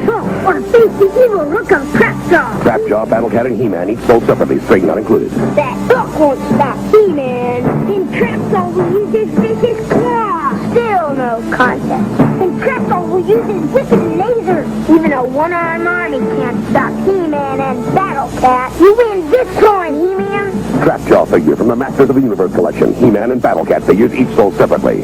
Oh, or face the evil look of Trapjaw. Trapjaw, Battle Cat, and He-Man each sold separately, string not included. That hook won't stop He-Man. In Trapjaw will use his vicious claw. Still no contest. And Trapjaw will use his wicked laser. Even a one-armed army can't stop He-Man and Battle Cat. You win this coin, He-Man. Trapjaw figure from the Masters of the Universe collection. He-Man and Battle Cat figures each sold separately.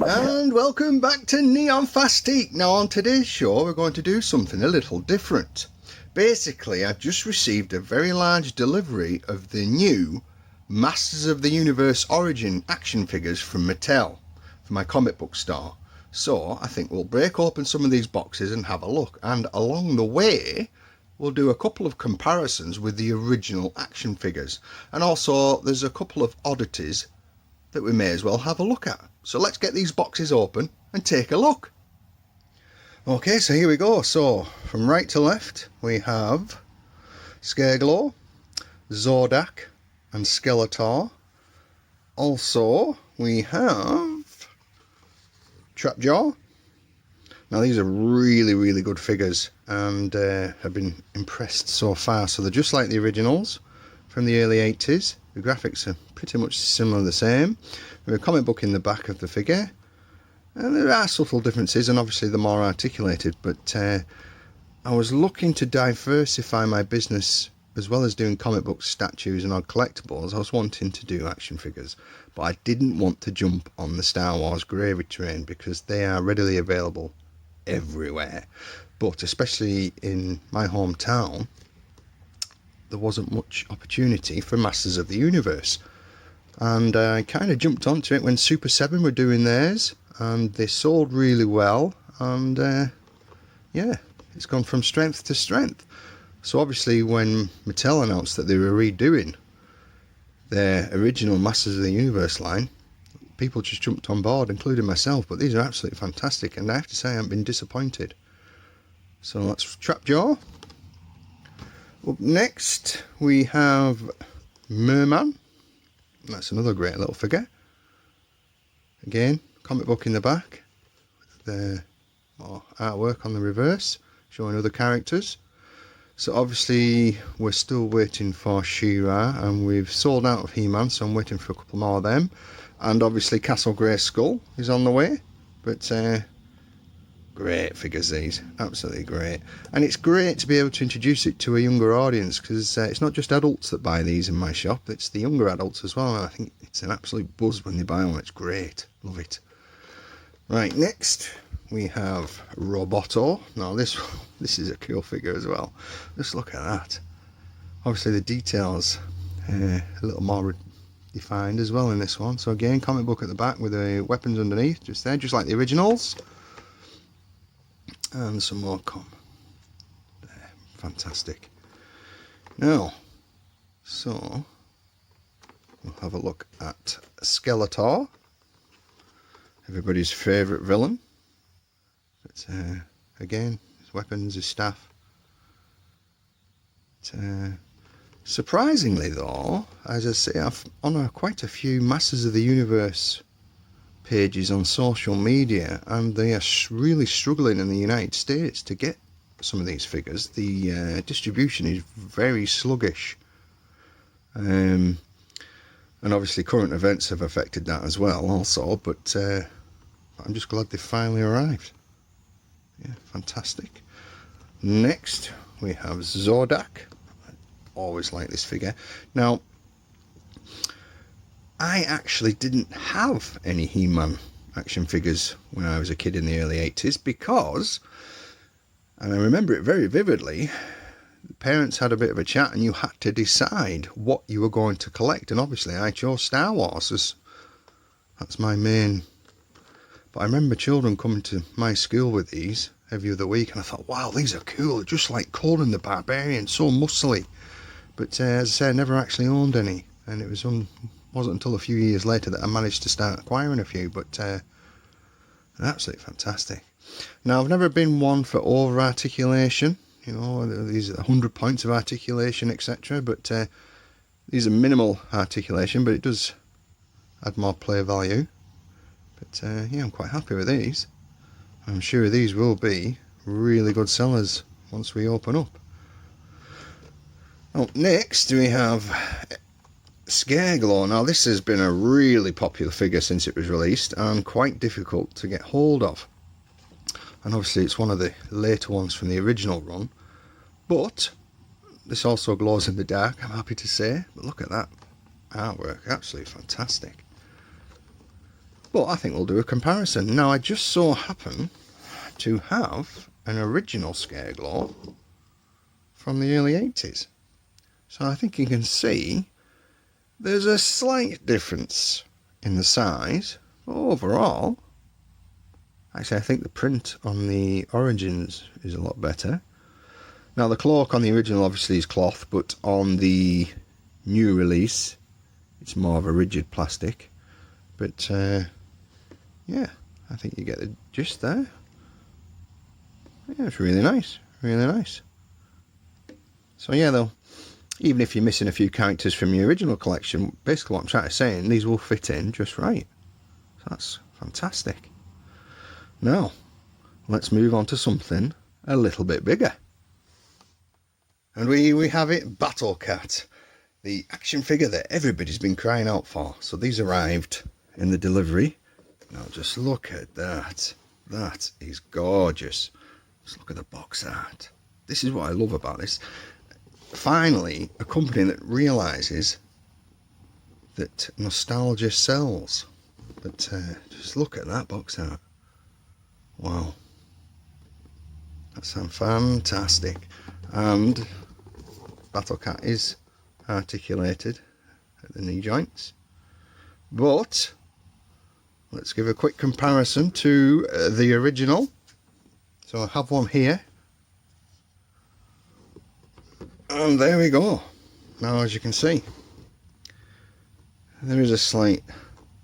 And welcome back to Neon Fastique. Now on today's show we're going to do something a little different. Basically, I've just received a very large delivery of the new Masters of the Universe Origin action figures from Mattel for my comic book store. So I think we'll break open some of these boxes and have a look, and along the way we'll do a couple of comparisons with the original action figures, and also there's a couple of oddities that we may as well have a look at. So let's get these boxes open and take a look. Okay, so here we go. So from right to left we have Skeletal, Zordak and Skeletal. Also we have Trapjaw. Now these are really good figures, and have been impressed so far. So they're just like the originals from the early 80s. The graphics are pretty much similar, the same. There's a comic book in the back of the figure, and there are subtle differences, and obviously they're more articulated. But I was looking to diversify my business, as well as doing comic book statues and odd collectibles. I was wanting to do action figures, but I didn't want to jump on the Star Wars gravy train because they are readily available everywhere. But especially in my hometown, there wasn't much opportunity for Masters of the Universe, and I kind of jumped onto it when Super 7 were doing theirs, and they sold really well, and yeah, it's gone from strength to strength. So obviously when Mattel announced that they were redoing their original Masters of the Universe line, people just jumped on board, including myself. But these are absolutely fantastic, and I have to say I haven't been disappointed. So that's Trapjaw. Up next we have Merman. That's another great little figure. Again, comic book in the back with the artwork on the reverse showing other characters. So obviously we're still waiting for She-Ra, and we've sold out of He-Man, so I'm waiting for a couple more of them. And obviously Castle Grayskull is on the way. But great figures, these, absolutely great. And it's great to be able to introduce it to a younger audience, because it's not just adults that buy these in my shop, it's the younger adults as well, and I think it's an absolute buzz when they buy one. It's great, love it. Right, next we have Roboto. Now this is a cool figure as well. Just look at that. Obviously the details a little more defined as well in this one. So again, comic book at the back with the weapons underneath, just there, just like the originals. And some more there. Fantastic. Now, so we'll have a look at Skeletal, everybody's favourite villain. But again, his weapons, his staff. Surprisingly though, as I say, I've on quite a few Masters of the Universe pages on social media, and they are really struggling in the United States to get some of these figures. The distribution is very sluggish, and obviously current events have affected that as well also, but I'm just glad they finally arrived. Yeah, fantastic. Next we have Zordak. I always like this figure. Now I actually didn't have any He-Man action figures when I was a kid in the early 80s because, and I remember it very vividly, the parents had a bit of a chat and you had to decide what you were going to collect, and obviously I chose Star Wars as that's my main. But I remember children coming to my school with these every other week, and I thought, wow, these are cool, they're just like Conan the Barbarian, so muscly. But as I say, I never actually owned any, and it wasn't until a few years later that I managed to start acquiring a few, but they're absolutely fantastic. Now, I've never been one for over articulation, you know, these are 100 points of articulation, etc. But these are minimal articulation, but it does add more play value. But yeah, I'm quite happy with these. I'm sure these will be really good sellers once we open up. Up next we have Skeletal. Now this has been a really popular figure since it was released and quite difficult to get hold of. And obviously it's one of the later ones from the original run. But this also glows in the dark, I'm happy to say. But look at that artwork, absolutely fantastic. But I think we'll do a comparison. Now I just so happen to have an original Skeletal from the early 80s. So I think you can see there's a slight difference in the size. Overall, actually I think the print on the Origins is a lot better. Now the cloak on the original obviously is cloth, but on the new release it's more of a rigid plastic. But yeah, I think you get the gist there. Yeah, it's really nice, really nice. So yeah, though, even if you're missing a few characters from the original collection, basically what I'm trying to say, these will fit in just right. So that's fantastic. Now, let's move on to something a little bit bigger. And we have it, Battle Cat, the action figure that everybody's been crying out for. So these arrived in the delivery. Now just look at that. That is gorgeous. Just look at the box art. This is what I love about this. Finally, a company that realises that nostalgia sells. But just look at that box art. Wow. That sounds fantastic. And Battle Cat is articulated at the knee joints. But let's give a quick comparison to the original. So I have one here. And there we go. Now as you can see, there is a slight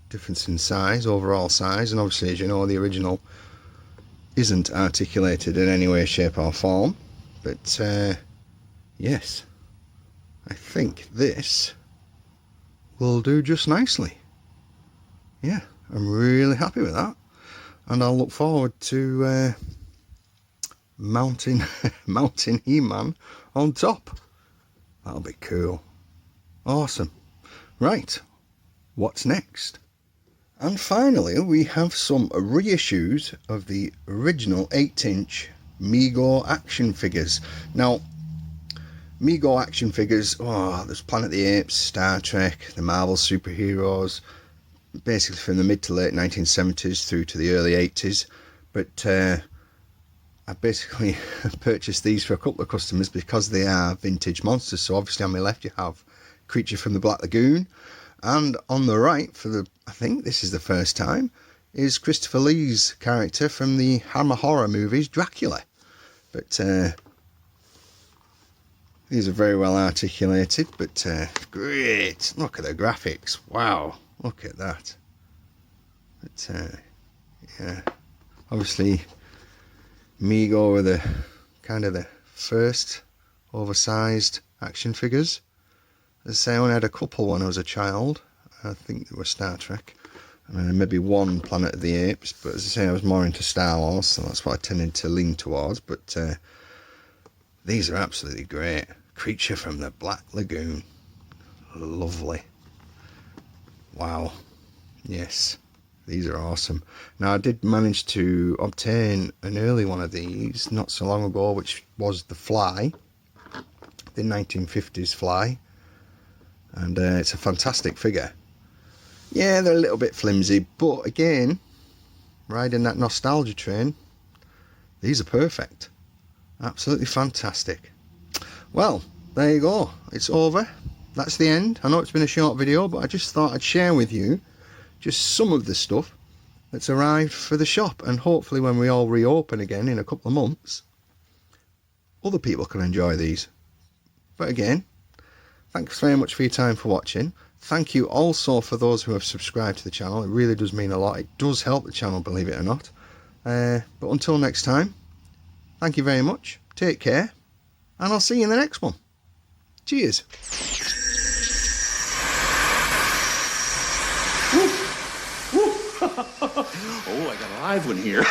difference in size, overall size, and obviously as you know the original isn't articulated in any way, shape or form. But yes, I think this will do just nicely. Yeah, I'm really happy with that. And I'll look forward to mounting He-Man on top. That'll be cool. Awesome. Right, what's next? And finally we have some reissues of the original 8-inch Migor action figures. Now Migor action figures, there's Planet of the Apes, Star Trek, the Marvel superheroes, basically from the mid to late 1970s through to the early 80s. But I basically purchased these for a couple of customers because they are vintage monsters. So obviously on my left you have Creature from the Black Lagoon, and on the right, I think this is the first time, is Christopher Lee's character from the Hammer horror movies, Dracula. But these are very well articulated, but great. Look at the graphics. Wow, look at that. But yeah, obviously Migor were the kind of the first oversized action figures. As I say, I only had a couple when I was a child. I think they were Star Trek, and maybe one Planet of the Apes. But as I say, I was more into Star Wars, so that's what I tended to lean towards. But these are absolutely great. Creature from the Black Lagoon, lovely. Wow, yes, these are awesome. Now I did manage to obtain an early one of these not so long ago, which was the Fly, the 1950s Fly, and it's a fantastic figure. Yeah, they're a little bit flimsy, but again, riding that nostalgia train, these are perfect. Absolutely fantastic. Well, there you go, it's over. That's the end. I know it's been a short video, but I just thought I'd share with you just some of the stuff that's arrived for the shop, and hopefully when we all reopen again in a couple of months, other people can enjoy these. But again, thanks very much for your time for watching. Thank you also for those who have subscribed to the channel. It really does mean a lot. It does help the channel, believe it or not. But until next time, thank you very much. Take care, and I'll see you in the next one. Cheers. Oh, I got a live one here.